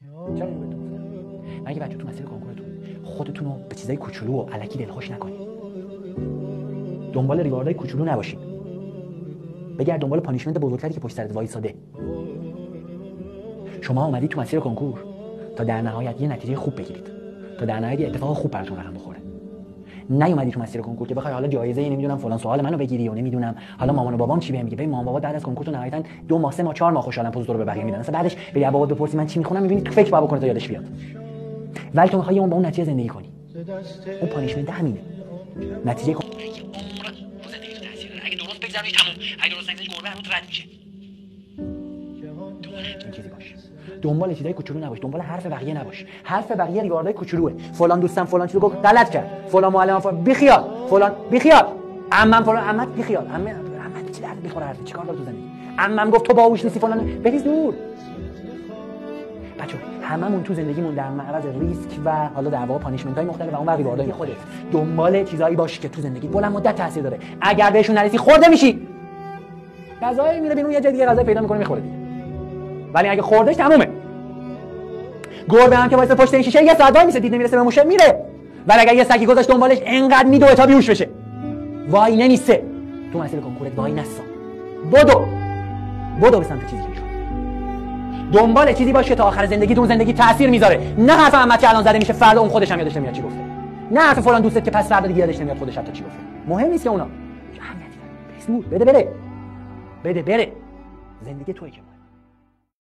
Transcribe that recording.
چرا اینو بهتون گفتم؟ مگه بچه‌ها تو مسیر کنکورتون خودتون رو به چیزای کوچولو و الکی دلخوش نکنید. دنبال ریواردهای کوچولو نباشید. بگرد دنبال پانیشمنت بزرگتری که پشت سرت وایساده. شما اومدید تو مسیر کنکور تا در نهایت یه نتیجه خوب بگیرید، تا در نهایت یه اتفاق خوب براتون رقم بخوره. نیومدی تو مسیر کنکور که بخوای حالا جایزه نمیدونم فلان سوال منو بگیری و نمیدونم حالا مامان و بابام چی بهم میگه. ببین مامان بابا بعد از کنکور تو نهایتا 2 ماه 3 ماه 4 ماه خوشحالن پوز رو به بقیه میدن. اصلا بعدش بری بابات بپرسی من چی میخونم میبینی تو فکر بابا کنه تا یادش بیاد. ولی تو میخوای اون با اون نتیجه زندگی کنی. اون پانیشمنت همینه. نتیجه رو زندگیتون تاثیر داره. اگه درست بگذرونی تموم، اگه درست نگذاری گربه همون رد میشه. این چیزی باشه. دنبال چیزای کوچولو نباش، دنبال حرف بقیه نباش. حرف بقیه ریواردهای کوچولوئه. فلان دوستم فلان چیزو گفت غلط کرد، فلان معلم فلان بیخیال، فلان بیخیال، عمم فلان عمت بیخیال، عمت چی درد میخوره حرف چیکار داره تو زندگی؟ عمم گفت تو باهوش نیستی فلان، بریز دور. بچه‌ها هممون تو زندگیمون در معرض ریسک و حالا در واقع پانیشمنت‌های مختلف و اون بقیه ریواردهای خودت. دنبال چیزایی باش که تو زندگی بلند مدت تاثیر داره. اگر بهشون نرسی خورده میشی. غذای میره بیرون یه جای دیگه غذا پیدا می‌کنه میخوره دیگه. ولی اگه خوردش تمومه. گربه هم که واسه پشت این شیشه یه ساعت وای میسه دید نمیرسه به موشه میره. ولی اگه یه سگی گذاشت دنبالش انقدر میدوه تا بیهوش بشه. وای نمیسه. تو مسیر کنکورت وای نسا. بدو به سمت چیزی که میخوای. دنبال چیزی باشه تا آخر زندگی اون زندگی تاثیر میذاره. نه حرف احمد که الان زده میشه فردا اون خودش هم یادش نمیاد چی گفته. نه حرف فلان دوستت که پس فردا دیگه یادش نمیاد خودش حتی چی گفته. مهم نیست که اونا. اهمیتی نداره. بده بره. زندگی توئه که